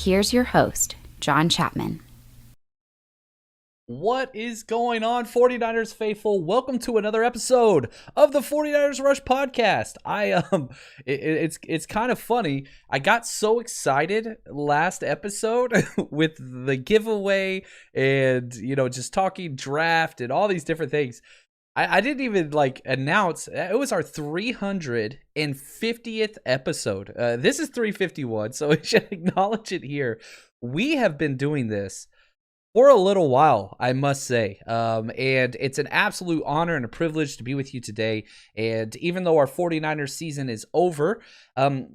here's your host, John Chapman. What is going on, 49ers faithful? Welcome to another episode of the 49ers Rush podcast. It's kind of funny. I got so excited last episode with the giveaway and, just talking draft and all these different things. I didn't even announce it was our 350th episode. This is 351, so we should acknowledge it here. We have been doing this for a little while, I must say, and it's an absolute honor and a privilege to be with you today. And even though our 49ers season is over,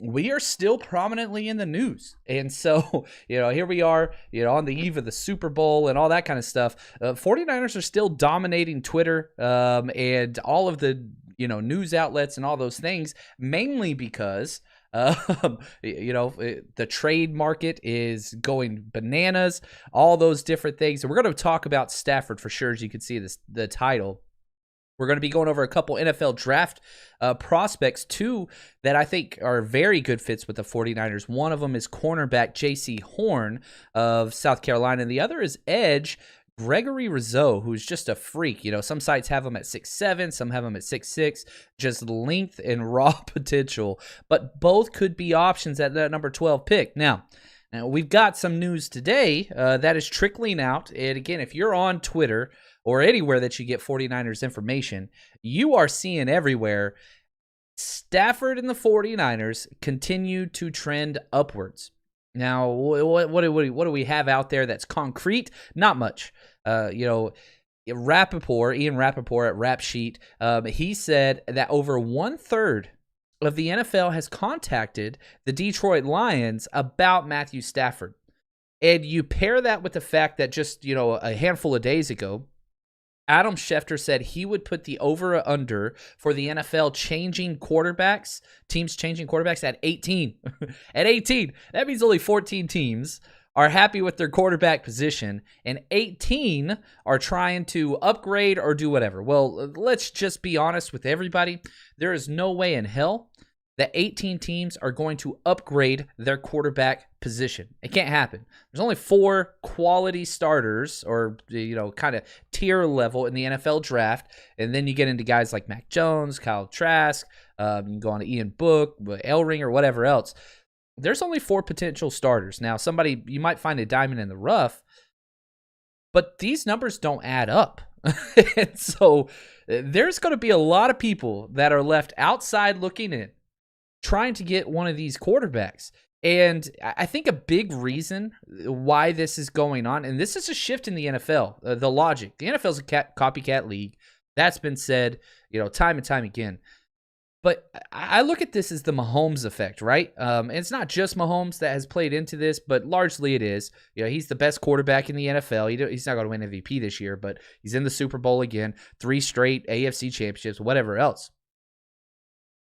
we are still prominently in the news. And so, here we are, on the eve of the Super Bowl and all that kind of stuff. 49ers are still dominating Twitter and all of the, news outlets and all those things, mainly because the trade market is going bananas, all those different things. And we're going to talk about Stafford for sure, as you can see the title. We're going to be going over a couple NFL draft prospects, two that I think are very good fits with the 49ers. One of them is cornerback J.C. Horn of South Carolina, and the other is edge Gregory Rousseau, who's just a freak. Some sites have him at 6'7", some have him at 6'6", just length and raw potential. But both could be options at that number 12 pick. Now we've got some news today that is trickling out. And again, if you're on Twitter or anywhere that you get 49ers information, you are seeing everywhere Stafford and the 49ers continue to trend upwards. Now, what do we have out there that's concrete? Not much. Ian Rappaport at Rap Sheet, he said that over 1/3 of the NFL has contacted the Detroit Lions about Matthew Stafford. And you pair that with the fact that just, a handful of days ago, Adam Schefter said he would put the over or under for the NFL teams changing quarterbacks at 18. At 18. That means only 14 teams are happy with their quarterback position, and 18 are trying to upgrade or do whatever. Well, let's just be honest with everybody. There is no way in hell that 18 teams are going to upgrade their quarterback position. It can't happen. There's only 4 quality starters or, kind of tier level in the NFL draft. And then you get into guys like Mac Jones, Kyle Trask, you can go on to Ian Book, Elring, or whatever else. There's only 4 potential starters. Now, you might find a diamond in the rough, but these numbers don't add up. And so there's going to be a lot of people that are left outside looking in, trying to get one of these quarterbacks. And I think a big reason why this is going on, and this is a shift in the NFL, the logic. The NFL is a copycat league. That's been said, time and time again. But I look at this as the Mahomes effect, right? And it's not just Mahomes that has played into this, but largely it is. He's the best quarterback in the NFL. He's not going to win MVP this year, but he's in the Super Bowl again, 3 straight AFC championships, whatever else.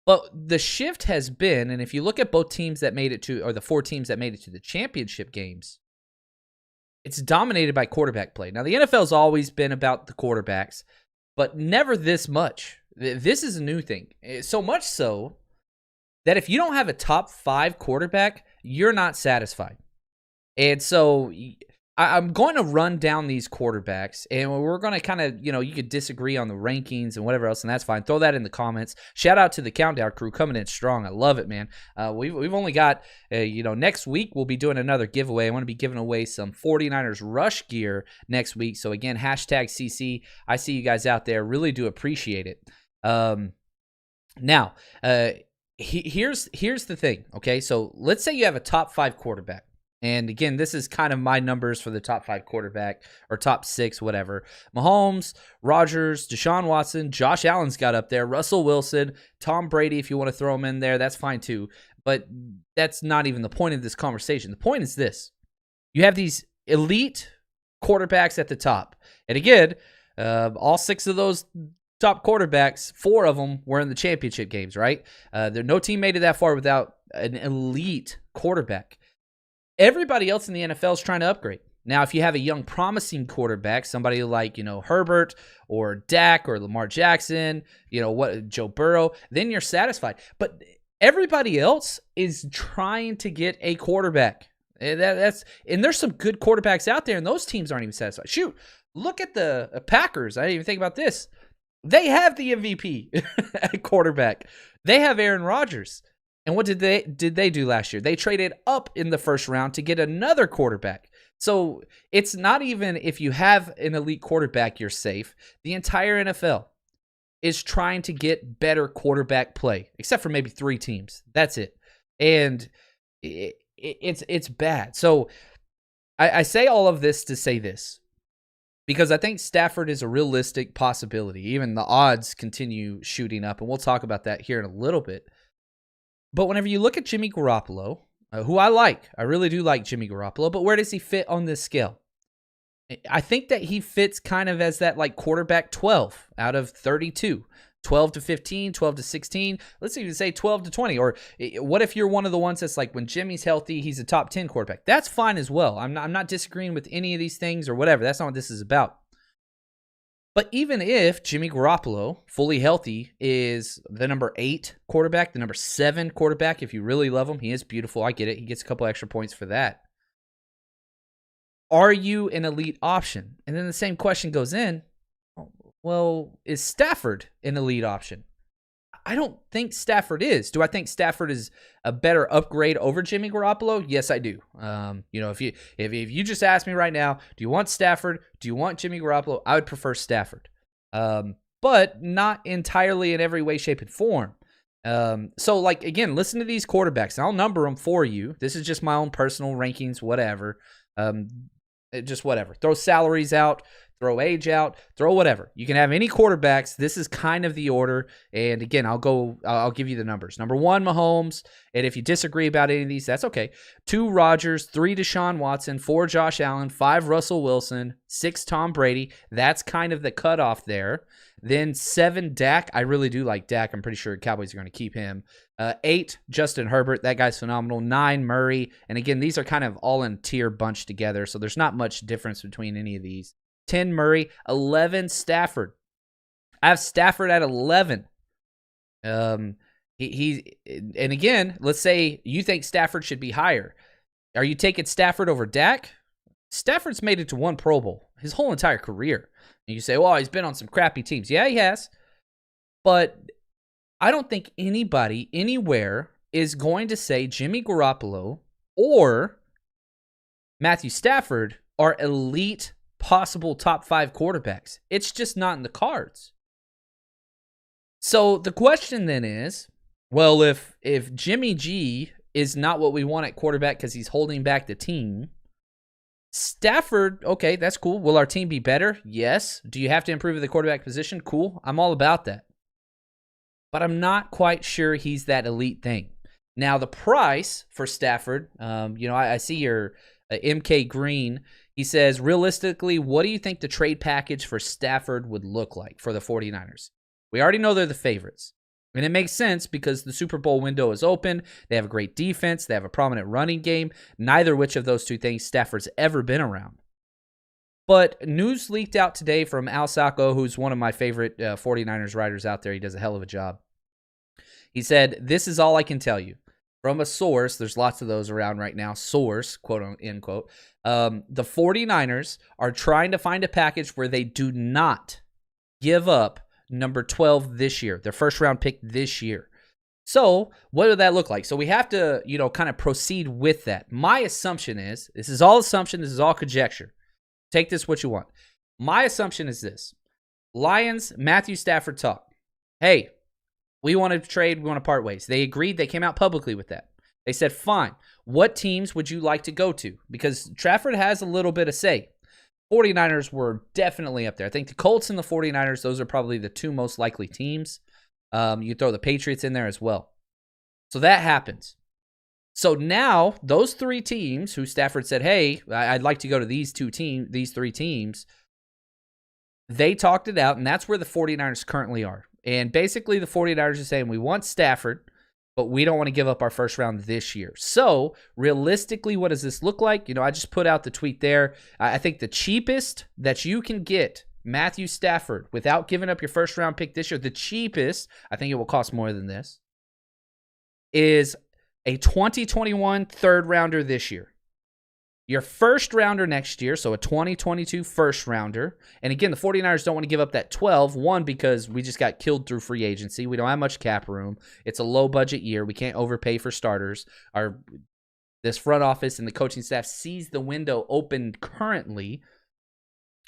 But the shift has been, and if you look at both teams that made it to, or the 4 teams that made it to the championship games, it's dominated by quarterback play. Now, the NFL's always been about the quarterbacks, but never this much. This is a new thing. So much so that if you don't have a top 5 quarterback, you're not satisfied. And so I'm going to run down these quarterbacks, and we're going to kind of, you could disagree on the rankings and whatever else, and that's fine. Throw that in the comments. Shout out to the Countdown crew coming in strong. I love it, man. We've only got, next week we'll be doing another giveaway. I want to be giving away some 49ers Rush gear next week. So again, #CC. I see you guys out there. Really do appreciate it. Now, here's the thing, okay? So let's say you have a top 5 quarterback. And again, this is kind of my numbers for the top 5 quarterback or top 6, whatever. Mahomes, Rodgers, Deshaun Watson, Josh Allen's got up there, Russell Wilson, Tom Brady, if you want to throw him in there, that's fine too. But that's not even the point of this conversation. The point is this. You have these elite quarterbacks at the top. And again, all 6 of those top quarterbacks, 4 of them were in the championship games, right? No team made it that far without an elite quarterback. Everybody else in the NFL is trying to upgrade. Now, if you have a young, promising quarterback, somebody like, Herbert or Dak or Lamar Jackson, Joe Burrow, then you're satisfied. But everybody else is trying to get a quarterback. And there's some good quarterbacks out there, and those teams aren't even satisfied. Shoot, look at the Packers. I didn't even think about this. They have the MVP at quarterback. They have Aaron Rodgers. And what did they do last year? They traded up in the first round to get another quarterback. So it's not even if you have an elite quarterback, you're safe. The entire NFL is trying to get better quarterback play, except for maybe 3 teams. That's it. And it's bad. So I say all of this to say this, because I think Stafford is a realistic possibility. Even the odds continue shooting up, and we'll talk about that here in a little bit. But whenever you look at Jimmy Garoppolo, who I really do like Jimmy Garoppolo, but where does he fit on this scale? I think that he fits kind of as that like quarterback 12 out of 32. 12 to 15, 12 to 16, let's even say 12 to 20. Or what if you're one of the ones that's like, when Jimmy's healthy, he's a top 10 quarterback. That's fine as well. I'm not disagreeing with any of these things or whatever. That's not what this is about. But even if Jimmy Garoppolo, fully healthy, is the number 8 quarterback, the number 7 quarterback, if you really love him, he is beautiful. I get it. He gets a couple extra points for that. Are you an elite option? And then the same question goes in. Well, is Stafford an elite option? I don't think Stafford is. Do I think Stafford is a better upgrade over Jimmy Garoppolo? Yes, I do. If you just ask me right now, do you want Stafford? Do you want Jimmy Garoppolo? I would prefer Stafford, but not entirely in every way, shape, and form. So, like, again, listen to these quarterbacks, and I'll number them for you. This is just my own personal rankings, whatever. Just whatever. Throw salaries out. Throw age out, throw whatever. You can have any quarterbacks. This is kind of the order. And again, I'll give you the numbers. Number 1, Mahomes. And if you disagree about any of these, that's okay. 2, Rodgers. 3, Deshaun Watson. 4, Josh Allen. 5, Russell Wilson. 6, Tom Brady. That's kind of the cutoff there. Then 7, Dak. I really do like Dak. I'm pretty sure Cowboys are going to keep him. 8, Justin Herbert. That guy's phenomenal. 9, Murray. And again, these are kind of all in tier bunched together. So there's not much difference between any of these. 10, Murray. 11, Stafford. I have Stafford at 11. And again, let's say you think Stafford should be higher. Are you taking Stafford over Dak? Stafford's made it to 1 Pro Bowl his whole entire career. And you say, well, he's been on some crappy teams. Yeah, he has. But I don't think anybody anywhere is going to say Jimmy Garoppolo or Matthew Stafford are elite possible top 5 quarterbacks. It's just not in the cards. So the question then is, well, if Jimmy G is not what we want at quarterback because he's holding back the team, Stafford, okay, that's cool. Will our team be better? Yes. Do you have to improve at the quarterback position? Cool. I'm all about that. But I'm not quite sure he's that elite thing. Now, the price for Stafford, I see your MK Green. He says, realistically, what do you think the trade package for Stafford would look like for the 49ers? We already know they're the favorites. And it makes sense because the Super Bowl window is open. They have a great defense. They have a prominent running game. Neither which of those two things Stafford's ever been around. But news leaked out today from Al Sacco, who's one of my favorite 49ers writers out there. He does a hell of a job. He said, this is all I can tell you. From a source, there's lots of those around right now, source, quote unquote, the 49ers are trying to find a package where they do not give up number 12 this year, their first round pick this year. So what would that look like? So we have to, kind of proceed with that. My assumption is, this is all assumption, this is all conjecture. Take this what you want. My assumption is this. Lions, Matthew Stafford talk. Hey, we want to trade, we want to part ways. They agreed, they came out publicly with that. They said, fine, what teams would you like to go to? Because Trafford has a little bit of say. 49ers were definitely up there. I think the Colts and the 49ers, those are probably the 2 most likely teams. You3row the Patriots in there as well. So that happens. So now those 3 teams who Stafford said, hey, I'd like to go to these 3 teams, they talked it out, and that's where the 49ers currently are. And basically the 49ers are saying, we want Stafford, but we don't want to give up our first round this year. So realistically, what does this look like? I just put out the tweet there. I think the cheapest that you can get Matthew Stafford without giving up your first round pick this year, the cheapest, I think it will cost more than this, is a 2021 third rounder this year. your first rounder next year, so a 2022 first rounder. And again, the 49ers don't want to give up that 12, one, because we just got killed through free agency. We don't have much cap room. It's a low budget year. We can't overpay for starters. This front office and the coaching staff sees the window open currently.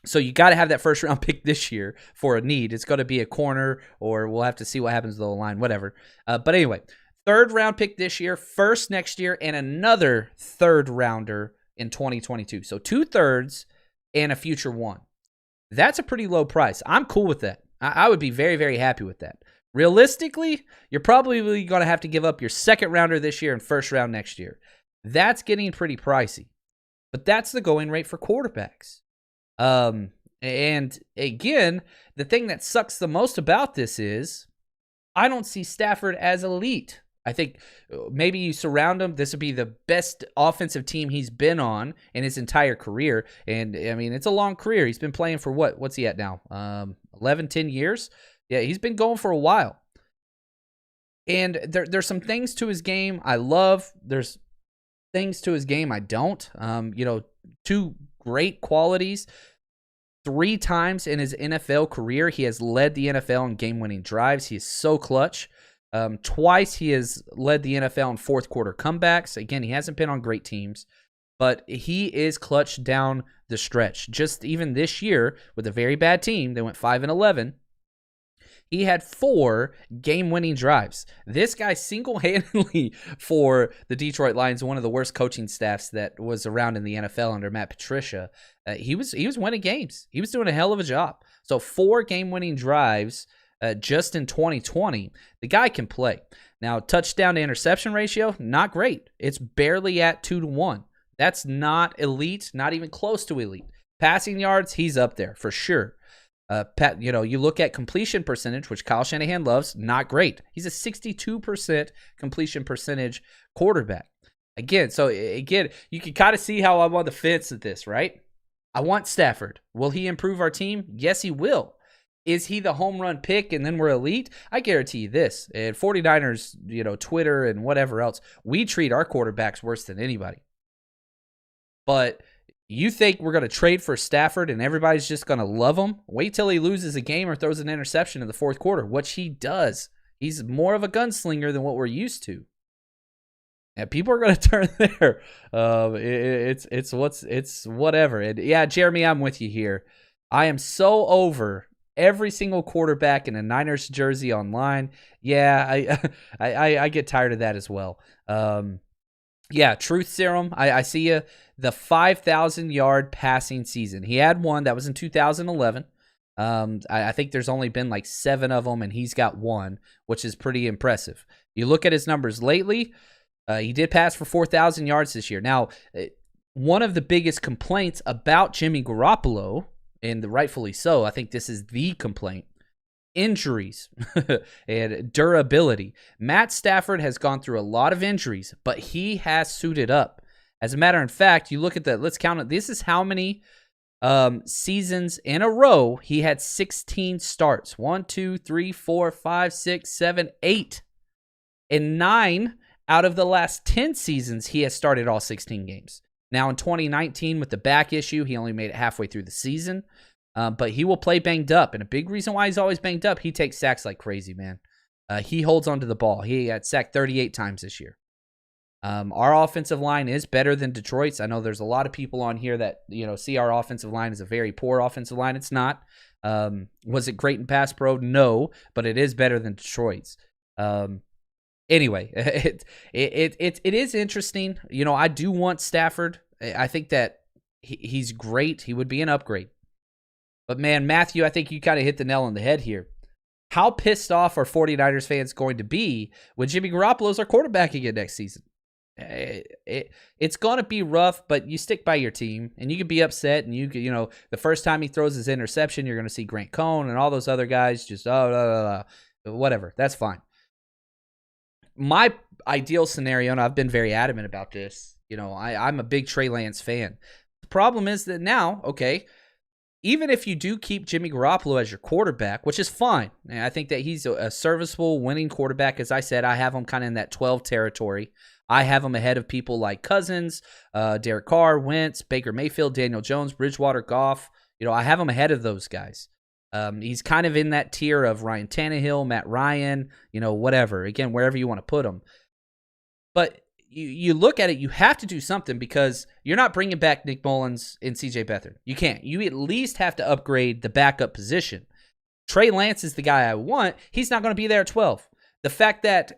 So you got to have that first round pick this year for a need. It's going to be a corner, or we'll have to see what happens to the line, whatever. But anyway, third round pick this year, first next year, and another third rounder in 2022. So 2/3 and a future one. That's a pretty low price. I'm cool with that. I would be very, very happy with that. Realistically, you're probably going to have to give up your second rounder this year and first round next year. That's getting pretty pricey. But that's the going rate for quarterbacks. And again, the thing that sucks the most about this is I don't see Stafford as elite. I think maybe you surround him. This would be the best offensive team he's been on in his entire career. And I mean, it's a long career. He's been playing for what's he at now? 11, 10 years. Yeah, he's been going for a while. And there's some things to his game I love. There's things to his game I don't. Two great qualities. 3 times in his NFL career, he has led the NFL in game-winning drives. He is so clutch. Twice he has led the NFL in fourth quarter comebacks. Again, he hasn't been on great teams, but he is clutch down the stretch. Just even this year with a very bad team, they went 5-11. He had 4 game-winning drives. This guy single-handedly for the Detroit Lions, one of the worst coaching staffs that was around in the NFL under Matt Patricia. He was winning games. He was doing a hell of a job. So 4 game-winning drives just in 2020. The guy can play. Now, touchdown to interception ratio, not great. It's barely at 2-1. That's not elite, not even close to elite. Passing yards, he's up there for sure. You look at completion percentage, which Kyle Shanahan loves, not great. He's a 62% completion percentage quarterback. Again, you can kind of see how I'm on the fence at this, right? I want Stafford. Will he improve our team? Yes, he will. Is he the home run pick and then we're elite? I guarantee you this. And 49ers, Twitter and whatever else, we treat our quarterbacks worse than anybody. But you think we're going to trade for Stafford and everybody's just going to love him? Wait till he loses a game or throws an interception in the fourth quarter, which he does. He's more of a gunslinger than what we're used to. And people are going to turn there. It's whatever. And yeah, Jeremy, I'm with you here. I am so over every single quarterback in a Niners jersey online. Yeah, I get tired of that as well. Yeah, truth serum. I see you. The 5,000-yard passing season. He had one. That was in 2011. I think there's only been like 7 of them, and he's got 1, which is pretty impressive. You look at his numbers lately, he did pass for 4,000 yards this year. Now, one of the biggest complaints about Jimmy Garoppolo, and rightfully so, I think this is the complaint, injuries and durability. Matt Stafford has gone through a lot of injuries, but he has suited up. As a matter of fact, you look at that, let's count it. This is how many seasons in a row he had 16 starts. 1, 2, 3, 4, 5, 6, 7, 8. In 9 out of the last 10 seasons, he has started all 16 games. Now in 2019 with the back issue, he only made it halfway through the season. But he will play banged up. And a big reason why he's always banged up, he takes sacks like crazy, man. He holds onto the ball. He got sacked 38 times this year. Our offensive line is better than Detroit's. I know there's a lot of people on here that see our offensive line as a very poor offensive line. It's not. Was it great in pass pro? No, but it is better than Detroit's. Anyway, it is interesting. I do want Stafford. I think that he's great. He would be an upgrade. But man, Matthew, I think you kind of hit the nail on the head here. How pissed off are 49ers fans going to be when Jimmy Garoppolo's our quarterback again next season? It's going to be rough, but you stick by your team, and you can be upset, and the first time he throws his interception, you're going to see Grant Cohn and all those other guys just, whatever. That's fine. My ideal scenario, and I've been very adamant about this, I'm a big Trey Lance fan. The problem is that now, okay, even if you do keep Jimmy Garoppolo as your quarterback, which is fine, and I think that he's a serviceable winning quarterback. As I said, I have him kind of in that 12 territory. I have him ahead of people like Cousins, Derek Carr, Wentz, Baker Mayfield, Daniel Jones, Bridgewater, Goff. I have him ahead of those guys. He's kind of in that tier of Ryan Tannehill, Matt Ryan, whatever. Again, wherever you want to put him. But you look at it, you have to do something because you're not bringing back Nick Mullins and CJ Beathard. You can't. You at least have to upgrade the backup position. Trey Lance is the guy I want. He's not going to be there at 12. The fact that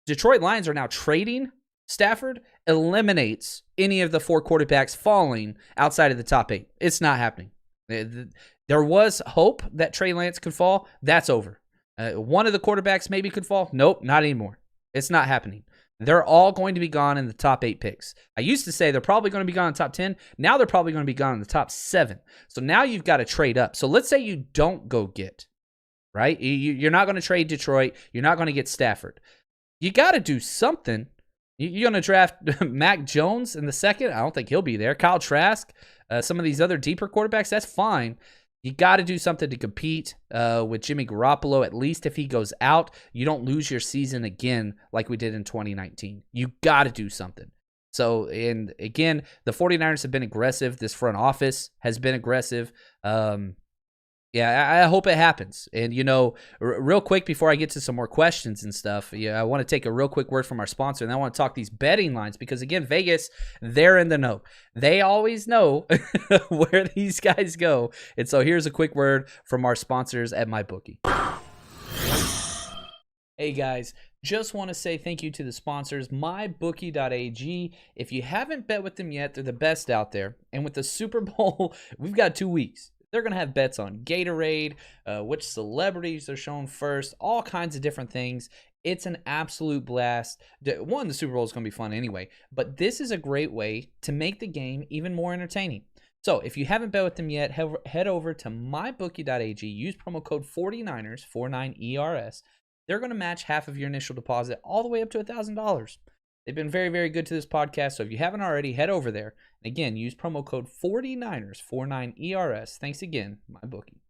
Detroit Lions are now trading Stafford eliminates any of the 4 quarterbacks falling outside of the top 8. It's not happening. There was hope that Trey Lance could fall. That's over. One of the quarterbacks maybe could fall. Nope, not anymore. It's not happening. They're all going to be gone in the top 8 picks. I used to say they're probably going to be gone in the top 10. Now they're probably going to be gone in the top 7. So now you've got to trade up. So let's say you don't go get, right? You're not going to trade Detroit. You're not going to get Stafford. You got to do something. You're going to draft Mac Jones in the second. I don't think he'll be there. Kyle Trask, some of these other deeper quarterbacks, that's fine. You got to do something to compete with Jimmy Garoppolo. At least if he goes out, you don't lose your season again like we did in 2019. You got to do something. So, and again, the 49ers have been aggressive. This front office has been aggressive. I hope it happens. And, real quick before I get to some more questions and stuff, I want to take a real quick word from our sponsor, and I want to talk these betting lines because, again, Vegas, they're in the know. They always know where these guys go. And so here's a quick word from our sponsors at MyBookie. Hey, guys. Just want to say thank you to the sponsors, mybookie.ag. If you haven't bet with them yet, they're the best out there. And with the Super Bowl, we've got 2 weeks. They're going to have bets on Gatorade, which celebrities are shown first, all kinds of different things. It's an absolute blast. One, the Super Bowl is going to be fun anyway, but this is a great way to make the game even more entertaining. So if you haven't bet with them yet, head over to mybookie.ag. Use promo code 49ers, 49ERS. They're going to match half of your initial deposit all the way up to $1,000. They've been very, very good to this podcast, so if you haven't already, head over there. And again, use promo code 49ers, 49ERS. Thanks again, MyBookie.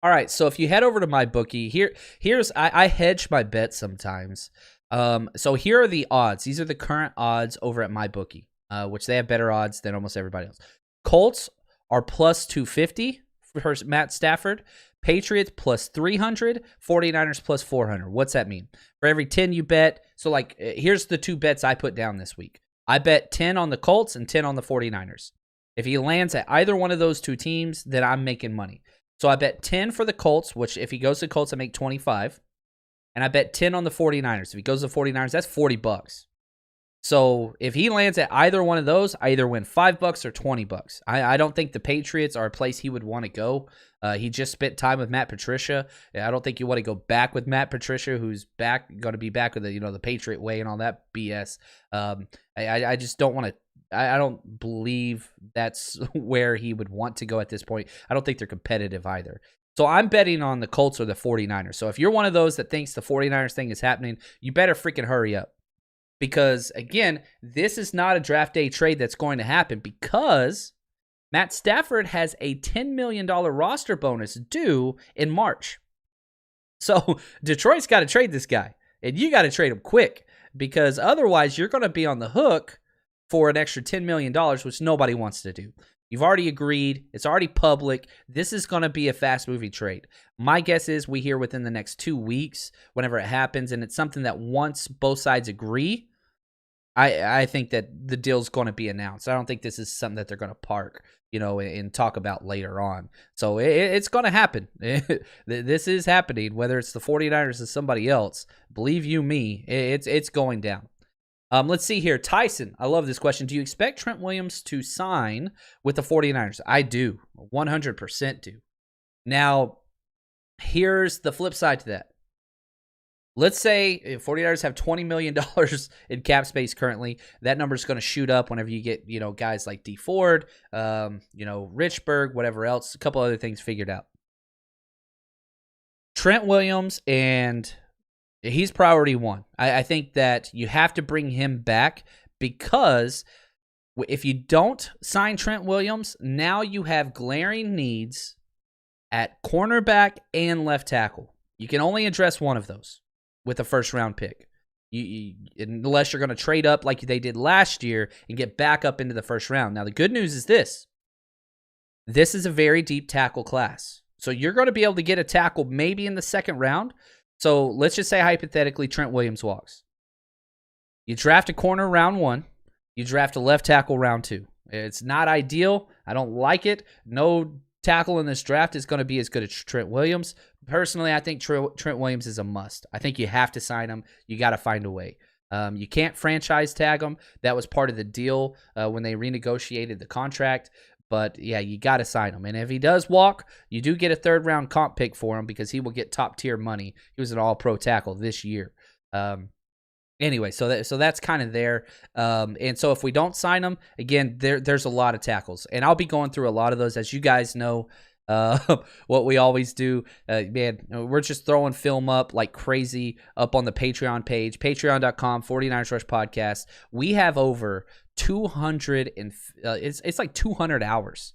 All right, so if you head over to MyBookie, I hedge my bets sometimes. So here are the odds. These are the current odds over at MyBookie, which they have better odds than almost everybody else. Colts are plus 250 for Matt Stafford. Patriots plus 300, 49ers plus 400. What's that mean? For every 10 you bet, so here's the 2 bets I put down this week. I bet 10 on the Colts and 10 on the 49ers. If he lands at either one of those 2 teams, then I'm making money. So I bet 10 for the Colts, which if he goes to Colts, I make 25. And I bet 10 on the 49ers. If he goes to 49ers, that's $40. So if he lands at either one of those, I either win $5 or $20. I don't think the Patriots are a place he would want to go. He just spent time with Matt Patricia. I don't think you want to go back with Matt Patricia, who's going to be back with the Patriot way and all that BS. I just don't want to. I don't believe that's where he would want to go at this point. I don't think they're competitive either. So I'm betting on the Colts or the 49ers. So if you're one of those that thinks the 49ers thing is happening, you better freaking hurry up. Because, again, this is not a draft day trade that's going to happen because Matt Stafford has a $10 million roster bonus due in March. So Detroit's got to trade this guy, and you got to trade him quick because otherwise you're going to be on the hook for an extra $10 million, which nobody wants to do. You've already agreed. It's already public. This is going to be a fast-moving trade. My guess is we hear within the next 2 weeks whenever it happens, and it's something that once both sides agree, I think that the deal's going to be announced. I don't think this is something that they're going to park, and talk about later on. So it's going to happen. This is happening, whether it's the 49ers or somebody else. Believe you me, it's going down. Let's see here. Tyson, I love this question. Do you expect Trent Williams to sign with the 49ers? I do. 100% do. Now, here's the flip side to that. Let's say 49ers have $20 million in cap space currently. That number is going to shoot up whenever you get, guys like D Ford, Richburg, whatever else, a couple other things figured out. Trent Williams, and he's priority 1. I think that you have to bring him back because If you don't sign Trent Williams, now you have glaring needs at cornerback and left tackle. You can only address one of those with a first-round pick. Unless you're going to trade up like they did last year and get back up into the first round. Now, the good news is this. This is a very deep tackle class. So you're going to be able to get a tackle maybe in the second round. So let's just say hypothetically Trent Williams walks. You draft a corner round 1. You draft a left tackle round 2. It's not ideal. I don't like it. No tackle in this draft is going to be as good as Trent Williams. Personally, I think Trent Williams is a must. I think you have to sign him. You got to find a way. You can't franchise tag him. That was part of the deal when they renegotiated the contract. But, yeah, you got to sign him. And if he does walk, you do get a third-round comp pick for him because he will get top-tier money. He was an all-pro tackle this year. Anyway, so that's kind of there. And so if we don't sign him, again, there's a lot of tackles. And I'll be going through a lot of those. As you guys know, what we always do, man, we're just throwing film up like crazy up on the Patreon page, patreon.com, 49ers Rush Podcast. We have over 200, it's like 200 hours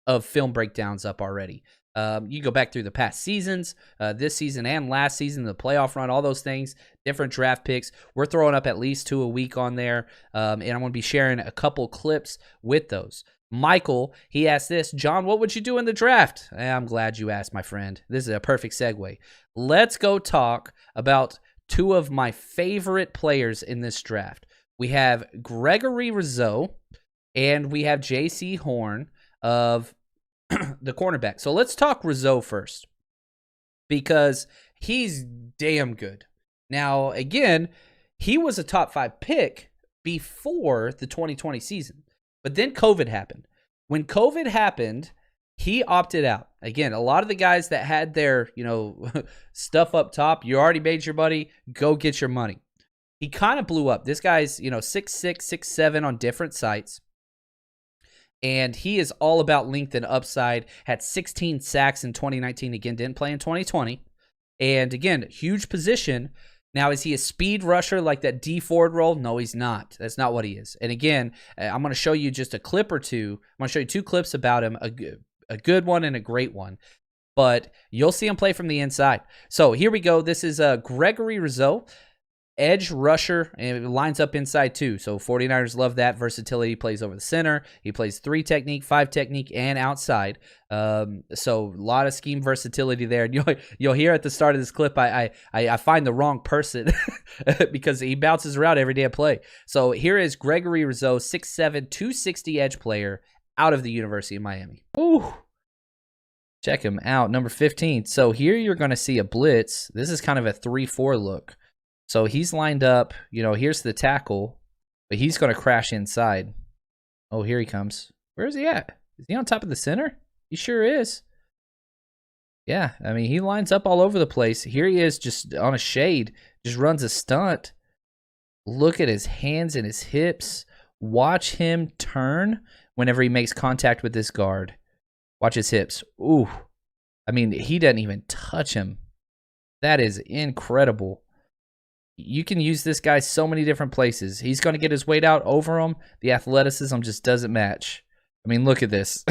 of film breakdowns up already. You go back through the past seasons, this season and last season, the playoff run, all those things, different draft picks. We're throwing up at least 2 a week on there, and I'm going to be sharing a couple clips with those. Michael, he asked this, John, what would you do in the draft? I'm glad you asked, my friend. This is a perfect segue. Let's go talk about 2 of my favorite players in this draft. We have Gregory Rousseau, and we have J.C. Horn of the cornerback. So let's talk Rousseau first because he's damn good. Now, again, he was a top 5 pick before the 2020 season, but then COVID happened. When COVID happened, he opted out. Again, a lot of the guys that had their, stuff up top, you already made your money, go get your money. He kind of blew up. This guy's, 6'6", 6'7" on different sites. And he is all about length and upside. Had 16 sacks in 2019. Again, didn't play in 2020. And again, huge position. Now, is he a speed rusher like that D Ford role? No, he's not. That's not what he is. And again, I'm going to show you just a clip or two. I'm going to show you 2 clips about him, a good one and a great one. But you'll see him play from the inside. So here we go. This is Gregory Rousseau. Edge rusher, and it lines up inside too. So 49ers love that versatility. He plays over the center. He plays 3 technique, 5 technique, and outside. So a lot of scheme versatility there. And you'll hear at the start of this clip, I find the wrong person because he bounces around every damn play. So here is Gregory Rousseau, 6'7", 260 edge player out of the University of Miami. Ooh. Check him out, number 15. So here you're going to see a blitz. This is kind of a 3-4 look. So he's lined up, here's the tackle, but he's going to crash inside. Oh, here he comes. Where is he at? Is he on top of the center? He sure is. Yeah, I mean, he lines up all over the place. Here he is just on a shade, just runs a stunt. Look at his hands and his hips. Watch him turn whenever he makes contact with this guard. Watch his hips. Ooh. I mean, he doesn't even touch him. That is incredible. You can use this guy so many different places. He's going to get his weight out over him. The athleticism just doesn't match. I mean, look at this.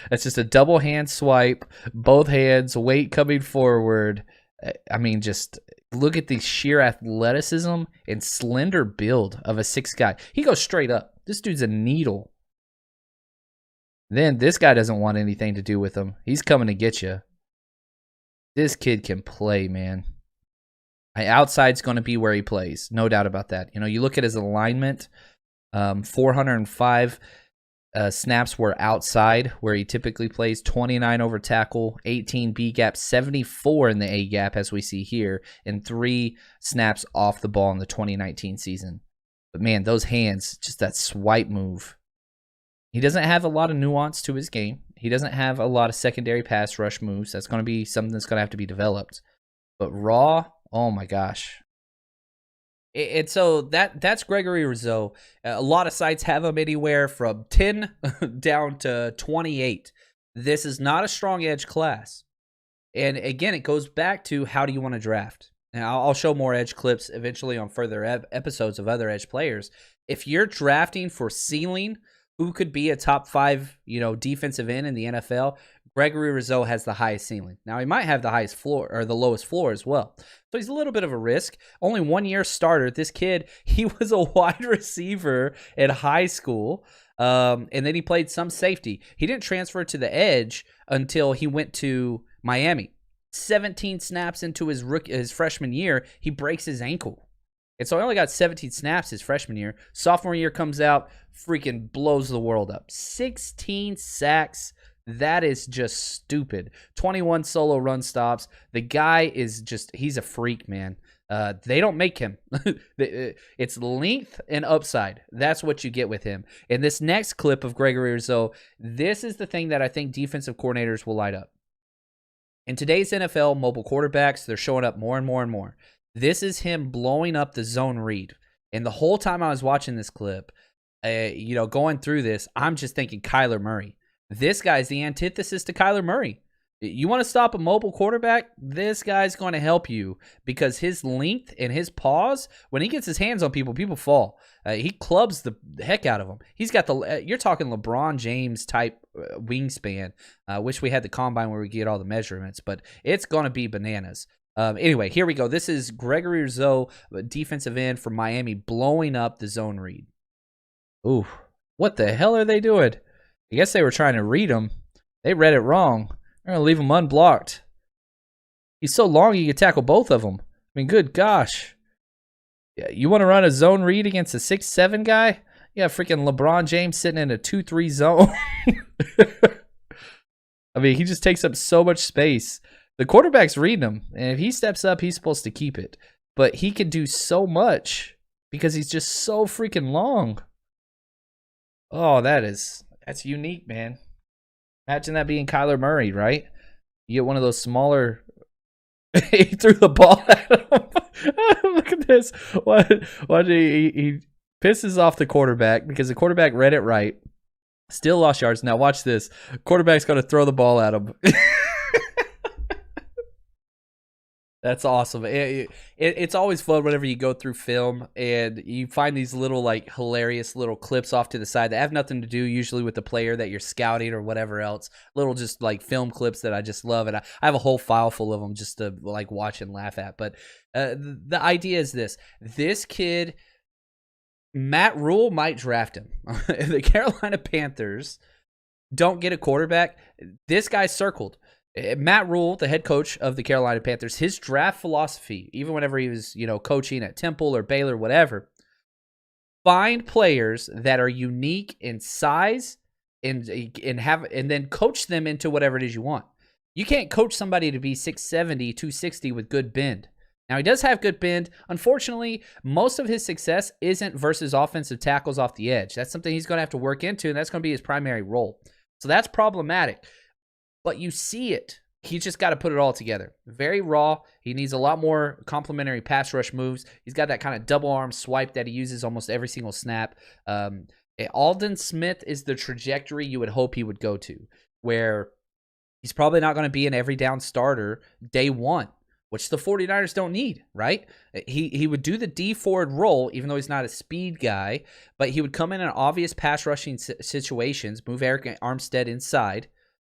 That's just a double hand swipe, both hands, weight coming forward. I mean, just look at the sheer athleticism and slender build of a 6 guy. He goes straight up. This dude's a needle. Then this guy doesn't want anything to do with him. He's coming to get you. This kid can play, man. Outside's going to be where he plays. No doubt about that. You look at his alignment, 405 snaps were outside, where he typically plays, 29 over tackle, 18 B gap, 74 in the A gap, as we see here, and 3 snaps off the ball in the 2019 season. But man, those hands, just that swipe move. He doesn't have a lot of nuance to his game. He doesn't have a lot of secondary pass rush moves. That's going to be something that's going to have to be developed. But raw, oh my gosh. And so that's Gregory Rousseau. A lot of sites have him anywhere from 10 down to 28. This is not a strong edge class. And again, it goes back to how do you want to draft? Now, I'll show more edge clips eventually on further episodes of other edge players. If you're drafting for ceiling, who could be a top 5, defensive end in the NFL, Gregory Rousseau has the highest ceiling. Now, he might have the highest floor or the lowest floor as well. So he's a little bit of a risk. Only 1 year starter. This kid, he was a wide receiver in high school. And then he played some safety. He didn't transfer to the edge until he went to Miami. 17 snaps into his freshman year, he breaks his ankle. And so he only got 17 snaps his freshman year. Sophomore year comes out, freaking blows the world up. 16 sacks. That is just stupid. 21 solo run stops. The guy is he's a freak, man. They don't make him. It's length and upside. That's what you get with him. And this next clip of Gregory Rousseau, this is the thing that I think defensive coordinators will light up. In today's NFL, mobile quarterbacks, they're showing up more and more and more. This is him blowing up the zone read. And the whole time I was watching this clip, going through this, I'm just thinking Kyler Murray. This guy's the antithesis to Kyler Murray. You want to stop a mobile quarterback? This guy's going to help you because his length and his paws, when he gets his hands on people, people fall. He clubs the heck out of them. He's got you're talking LeBron James type wingspan. Wish we had the combine where we get all the measurements, but it's going to be bananas. Anyway, here we go. This is Gregory Rousseau, defensive end from Miami, blowing up the zone read. Ooh, what the hell are they doing? I guess they were trying to read him. They read it wrong. They're going to leave him unblocked. He's so long you could tackle both of them. I mean, good gosh. Yeah, you want to run a zone read against a 6'7" guy? Yeah, freaking LeBron James sitting in a 2-3 zone. I mean, he just takes up so much space. The quarterback's reading him, and if he steps up, he's supposed to keep it. But he can do so much because he's just so freaking long. Oh, that's unique, man. Imagine that being Kyler Murray, right? You get one of those smaller. He threw the ball at him. Look at this. What he pisses off the quarterback because the quarterback read it right. Still lost yards. Now watch this. Quarterback's going to throw the ball at him. That's awesome. It's always fun whenever you go through film and you find these little hilarious little clips off to the side that have nothing to do usually with the player that you're scouting or whatever else. Little just film clips that I just love, and I have a whole file full of them just to watch and laugh at. But the idea is this kid, Matt Rule might draft him. The Carolina Panthers don't get a quarterback. This guy's circled. Matt Rule, the head coach of the Carolina Panthers, his draft philosophy, even whenever he was, coaching at Temple or Baylor, whatever, find players that are unique in size and then coach them into whatever it is you want. You can't coach somebody to be 670, 260 with good bend. Now, he does have good bend. Unfortunately, most of his success isn't versus offensive tackles off the edge. That's something he's going to have to work into, and that's going to be his primary role. So that's problematic. But you see it. He's just got to put it all together. Very raw. He needs a lot more complementary pass rush moves. He's got that kind of double arm swipe that he uses almost every single snap. Aldon Smith is the trajectory you would hope he would go to, where he's probably not going to be an every down starter day one, which the 49ers don't need, right? He would do the D forward role, even though he's not a speed guy, but he would come in obvious pass rushing situations, move Eric Armstead inside.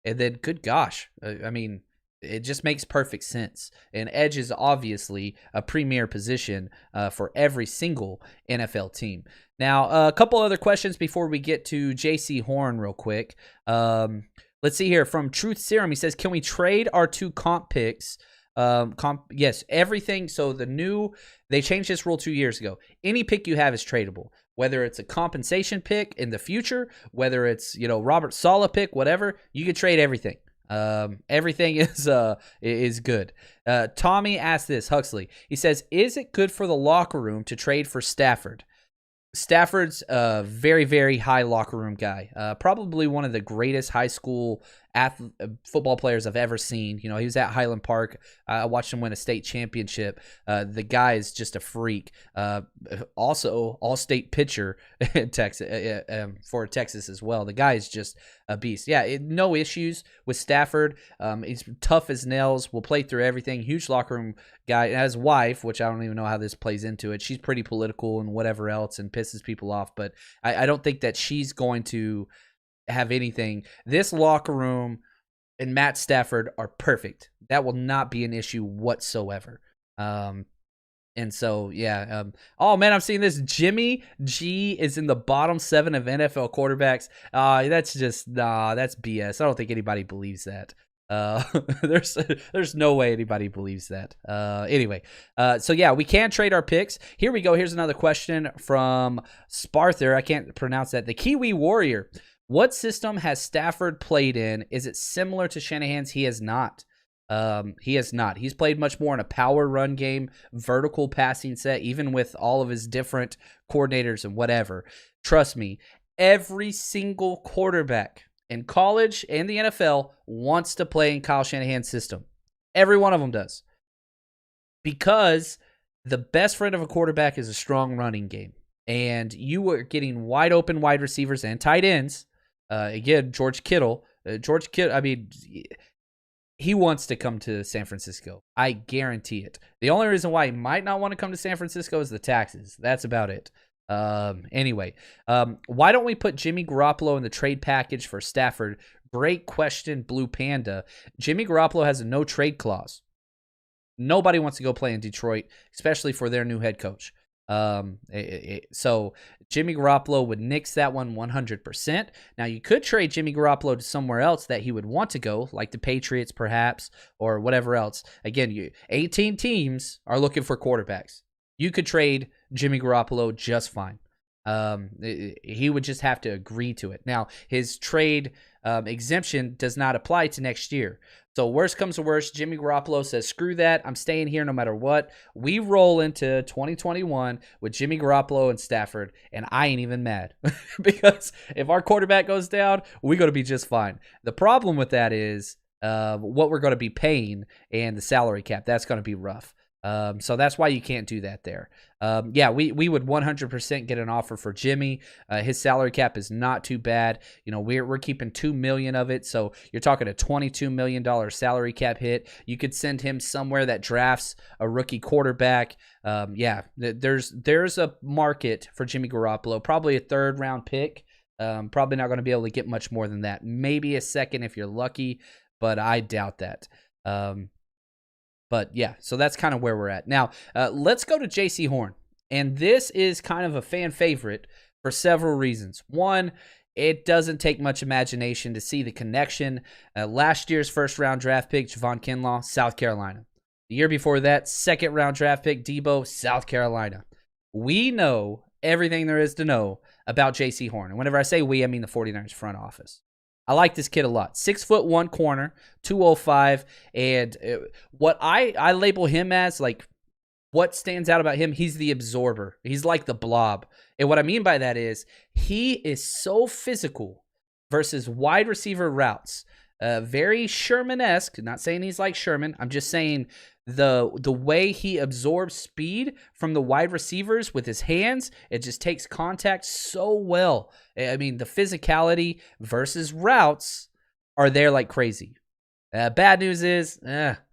And then, good gosh, I mean, it just makes perfect sense. And edge is obviously a premier position for every single NFL team. Now, a couple other questions before we get to J.C. Horn real quick. Let's see here. From Truth Serum, he says, can we trade our 2 comp picks? Yes, everything. So they changed this rule 2 years ago. Any pick you have is tradable. Whether it's a compensation pick in the future, whether it's, Robert Saleh pick, whatever, you can trade everything. Everything is good. Tommy asked this, Huxley. He says, is it good for the locker room to trade for Stafford? Stafford's a very, very high locker room guy. Probably one of the greatest high school football players I've ever seen. He was at Highland Park. I watched him win a state championship. The guy is just a freak. Also, all-state pitcher in Texas, for Texas as well. The guy is just a beast. Yeah, no issues with Stafford. He's tough as nails. Will play through everything. Huge locker room guy. And his wife, which I don't even know how this plays into it, she's pretty political and whatever else and pisses people off. But I don't think that she's going to have anything. This locker room and Matt Stafford are perfect. That will not be an issue whatsoever. And so, yeah. Oh, man, I'm seeing this. Jimmy G is in the bottom 7 of NFL quarterbacks. That's BS. I don't think anybody believes that. There's no way anybody believes that. Anyway, so yeah, we can trade our picks. Here we go. Here's another question from Sparther. I can't pronounce that. The Kiwi Warrior. What system has Stafford played in? Is it similar to Shanahan's? He has not. He has not. He's played much more in a power run game, vertical passing set, even with all of his different coordinators and whatever. Trust me, every single quarterback in college and the NFL wants to play in Kyle Shanahan's system. Every one of them does. Because the best friend of a quarterback is a strong running game. And you are getting wide open wide receivers and tight ends. Again, George Kittle, I mean, he wants to come to San Francisco. I guarantee it. The only reason why he might not want to come to San Francisco is the taxes. That's about it. Anyway, why don't we put Jimmy Garoppolo in the trade package for Stafford? Great question, Blue Panda. Jimmy Garoppolo has a no trade clause. Nobody wants to go play in Detroit, especially for their new head coach. So Jimmy Garoppolo would nix that one 100%. Now, you could trade Jimmy Garoppolo to somewhere else that he would want to go, like the Patriots perhaps, or whatever else. Again, 18 teams are looking for quarterbacks. You could trade Jimmy Garoppolo just fine. He would just have to agree to it. Now, his trade exemption does not apply to next year. So worst comes to worst, Jimmy Garoppolo says, screw that. I'm staying here no matter what. We roll into 2021 with Jimmy Garoppolo and Stafford, and I ain't even mad. Because if our quarterback goes down, we're going to be just fine. The problem with that is what we're going to be paying and the salary cap. That's going to be rough. So that's why you can't do that there. Yeah, we would 100% get an offer for Jimmy. His salary cap is not too bad. We're keeping $2 million of it, so you're talking a $22 million salary cap hit. You could send him somewhere that drafts a rookie quarterback. Yeah, there's a market for Jimmy Garoppolo. Probably a 3rd round pick. Probably not going to be able to get much more than that. Maybe a 2nd if you're lucky, but I doubt that. But yeah, so that's kind of where we're at. Now, let's go to J.C. Horn. And this is kind of a fan favorite for several reasons. One, it doesn't take much imagination to see the connection. Last year's 1st round draft pick, Javon Kinlaw, South Carolina. The year before that, 2nd round draft pick, Debo, South Carolina. We know everything there is to know about J.C. Horn. And whenever I say we, I mean the 49ers front office. I like this kid a lot. 6'1" corner, 205, and what I label him as, like, what stands out about him, he's the absorber. He's like the blob. And what I mean by that is he is so physical versus wide receiver routes. Very Sherman-esque. Not saying he's like Sherman. I'm just saying the way he absorbs speed from the wide receivers with his hands, it just takes contact so well. I mean, the physicality versus routes are there like crazy. Bad news is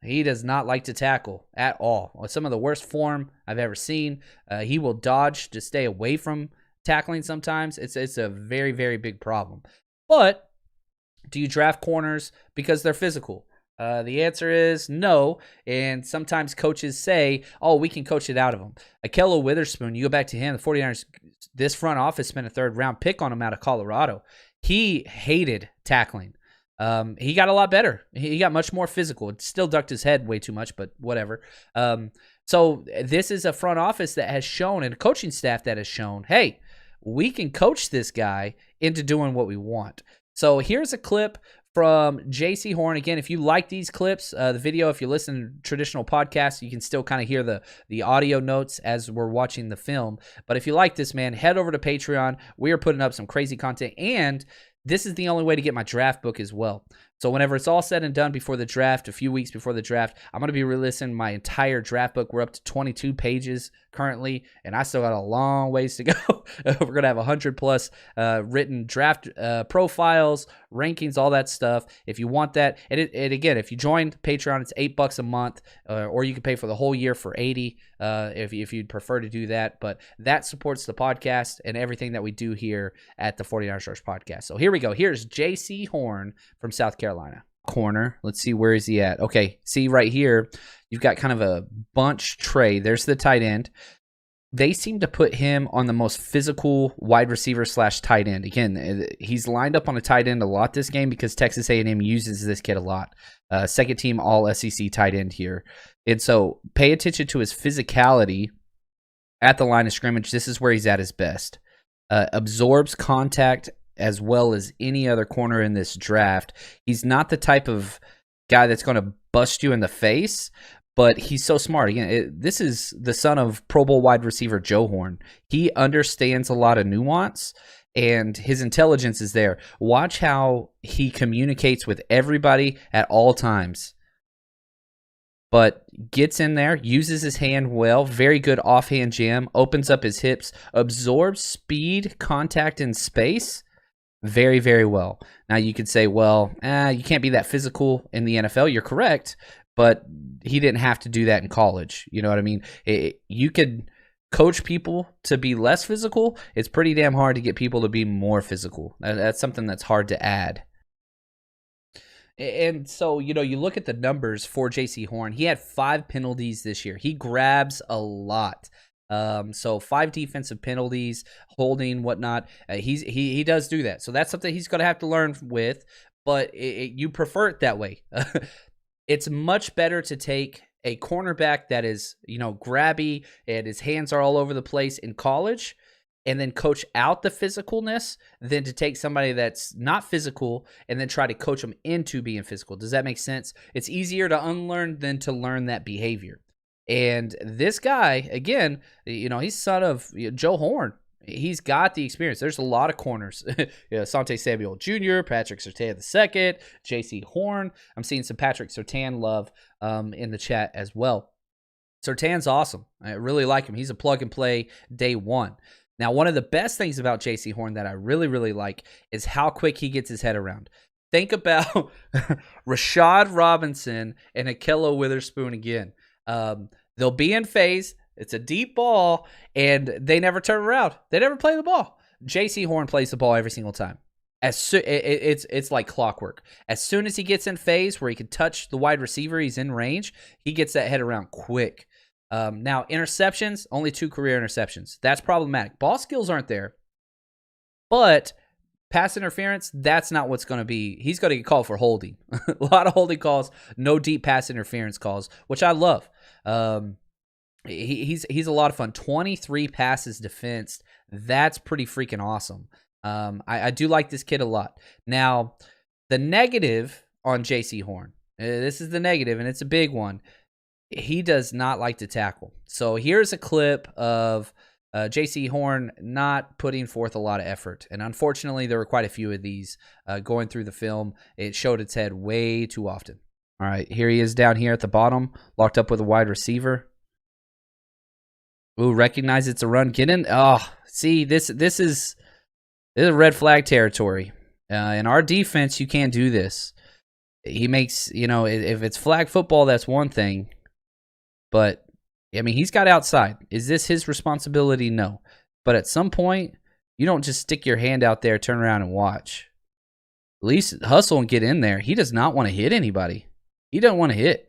he does not like to tackle at all. Some of the worst form I've ever seen. He will dodge to stay away from tackling sometimes. It's a very, very big problem. But do you draft corners because they're physical? The answer is no, and sometimes coaches say, oh, we can coach it out of them. Akello Witherspoon, you go back to him, the 49ers, this front office spent a 3rd round pick on him out of Colorado. He hated tackling. He got a lot better. He got much more physical. It still ducked his head way too much, but whatever. So this is a front office that has shown, and a coaching staff that has shown, hey, we can coach this guy into doing what we want. So here's a clip from J.C. Horn. Again, if you like these clips, the video, if you listen to traditional podcasts, you can still kind of hear the audio notes as we're watching the film. But if you like this, man, head over to Patreon. We are putting up some crazy content, and this is the only way to get my draft book as well. So whenever it's all said and done before the draft, a few weeks before the draft, I'm going to be releasing my entire draft book. We're up to 22 pages currently, and I still got a long ways to go. We're going to have 100 plus written draft profiles, rankings, all that stuff. If you want that, and again, if you join Patreon, it's $8 a month, or you can pay for the whole year for $80 if you'd prefer to do that. But that supports the podcast and everything that we do here at the 49ers Rush Podcast. So here we go. Here's J.C. Horn from South Carolina. Corner. Let's see, where is he at? Okay, see right here, you've got kind of a bunch tray. There's the tight end. They seem to put him on the most physical wide receiver / tight end. Again, he's lined up on a tight end a lot this game because Texas A&M uses this kid a lot. Second team all SEC tight end here. And so pay attention to his physicality at the line of scrimmage. This is where he's at his best. Absorbs contact as well as any other corner in this draft. He's not the type of guy that's going to bust you in the face, but he's so smart. Again, this is the son of Pro Bowl wide receiver Joe Horn. He understands a lot of nuance, and his intelligence is there. Watch how he communicates with everybody at all times. But gets in there, uses his hand well, very good offhand jam, opens up his hips, absorbs speed, contact, and space very, very well. Now you could say, well, you can't be that physical in the NFL. You're correct, but he didn't have to do that in college. You know what I mean? You could coach people to be less physical. It's pretty damn hard to get people to be more physical. That's something that's hard to add. And so, you look at the numbers for J.C. Horn. He had 5 penalties this year. He grabs a lot. So 5 defensive penalties, holding, whatnot. He does do that. So that's something he's going to have to learn with, but you prefer it that way. It's much better to take a cornerback that is, grabby and his hands are all over the place in college and then coach out the physicalness than to take somebody that's not physical and then try to coach them into being physical. Does that make sense? It's easier to unlearn than to learn that behavior. And this guy, again, he's son of Joe Horn. He's got the experience. There's a lot of corners. Asante Samuel Jr., Patrick Surtain II, J.C. Horn. I'm seeing some Patrick Surtain love in the chat as well. Surtain's awesome. I really like him. He's a plug-and-play day one. Now, one of the best things about J.C. Horn that I really, really like is how quick he gets his head around. Think about Rashad Robinson and Ahkello Witherspoon again. They'll be in phase. It's a deep ball, and they never turn around. They never play the ball. J.C. Horn plays the ball every single time. It's like clockwork. As soon as he gets in phase where he can touch the wide receiver, he's in range, he gets that head around quick. Now, interceptions, only 2 career interceptions. That's problematic. Ball skills aren't there, but pass interference, that's not what's going to be. He's going to get called for holding. A lot of holding calls, no deep pass interference calls, which I love. He's a lot of fun. 23 passes defensed. That's pretty freaking awesome. I do like this kid a lot. Now, the negative on J.C. Horn, this is the negative, and it's a big one. He does not like to tackle. So here's a clip of J.C. Horn not putting forth a lot of effort. And unfortunately, there were quite a few of these going through the film. It showed its head way too often. All right, here he is down here at the bottom, locked up with a wide receiver. Ooh, recognize it's a run. Get in. Oh, see, this is red flag territory. In our defense, you can't do this. He makes, if it's flag football, that's one thing. But, he's got outside. Is this his responsibility? No. But at some point, you don't just stick your hand out there, turn around, and watch. At least hustle and get in there. He does not want to hit anybody. He doesn't want to hit.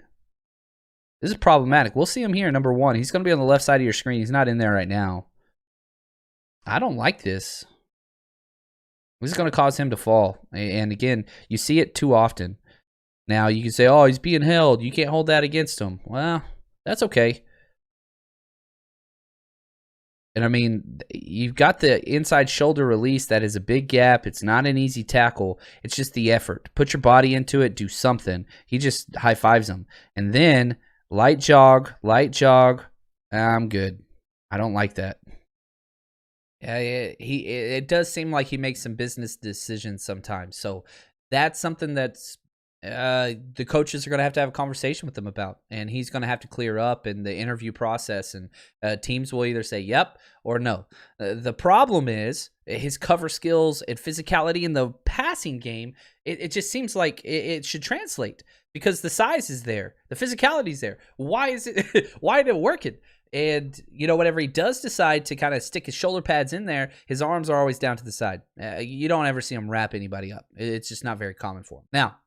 This is problematic. We'll see him here, number 1. He's going to be on the left side of your screen. He's not in there right now. I don't like this. This is going to cause him to fall. And again, you see it too often. Now, you can say, oh, he's being held. You can't hold that against him. Well, that's okay. And you've got the inside shoulder release. That is a big gap. It's not an easy tackle. It's just the effort. Put your body into it. Do something. He just high fives him. And then light jog. I'm good. I don't like that. It does seem like he makes some business decisions sometimes. So that's something that's The coaches are going to have a conversation with him about, and he's going to have to clear up in the interview process, and teams will either say yep or no. The problem is his cover skills and physicality in the passing game. It just seems like it should translate because the size is there, the physicality is there. Why is it? Why isn't it working? And, whenever he does decide to kind of stick his shoulder pads in there, his arms are always down to the side. You don't ever see him wrap anybody up. It's just not very common for him. Now,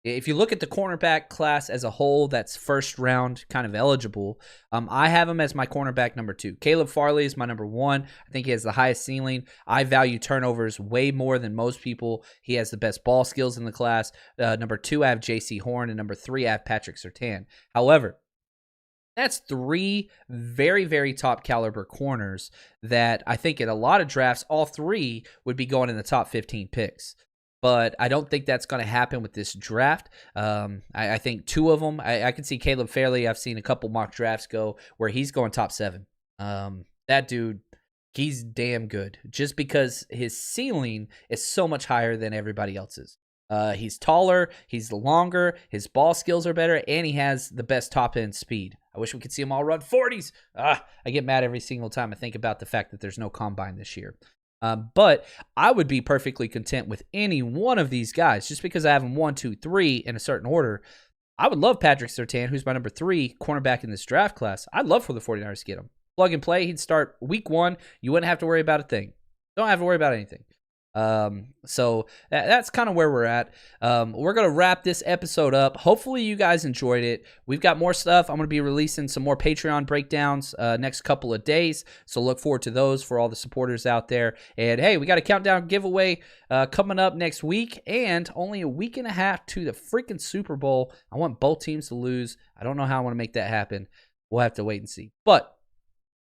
if you look at the cornerback class as a whole, that's first round kind of eligible. I have him as my cornerback number 2. Caleb Farley is my number 1. I think he has the highest ceiling. I value turnovers way more than most people. He has the best ball skills in the class. Number 2, I have J.C. Horn, and number 3, I have Patrick Surtain. However, that's 3 very, very top caliber corners that I think in a lot of drafts, all 3 would be going in the top 15 picks. But I don't think that's going to happen with this draft. I think 2 of them, I can see Caleb Farley. I've seen a couple mock drafts go where he's going top 7. That dude, he's damn good just because his ceiling is so much higher than everybody else's. He's taller, he's longer, his ball skills are better, and he has the best top-end speed. I wish we could see them all run 40s. I get mad every single time I think about the fact that there's no combine this year. But I would be perfectly content with any one of these guys just because I have them 1, 2, 3 in a certain order. I would love Patrick Surtain, who's my number 3 cornerback in this draft class. I'd love for the 49ers to get him. Plug and play. He'd start week 1. You wouldn't have to worry about a thing. Don't have to worry about anything. So that's kind of where we're at. We're going to wrap this episode up. Hopefully you guys enjoyed it. We've got more stuff. I'm going to be releasing some more Patreon breakdowns next couple of days. So look forward to those for all the supporters out there. And hey, we got a countdown giveaway coming up next week and only a week and a half to the freaking Super Bowl. I want both teams to lose. I don't know how I want to make that happen. We'll have to wait and see. But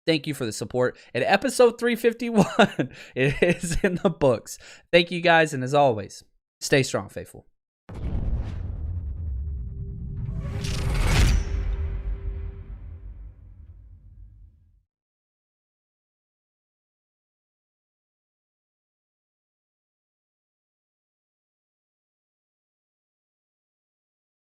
thank you for the support. And episode 351, it is in the books. Thank you guys, and as always, stay strong, faithful.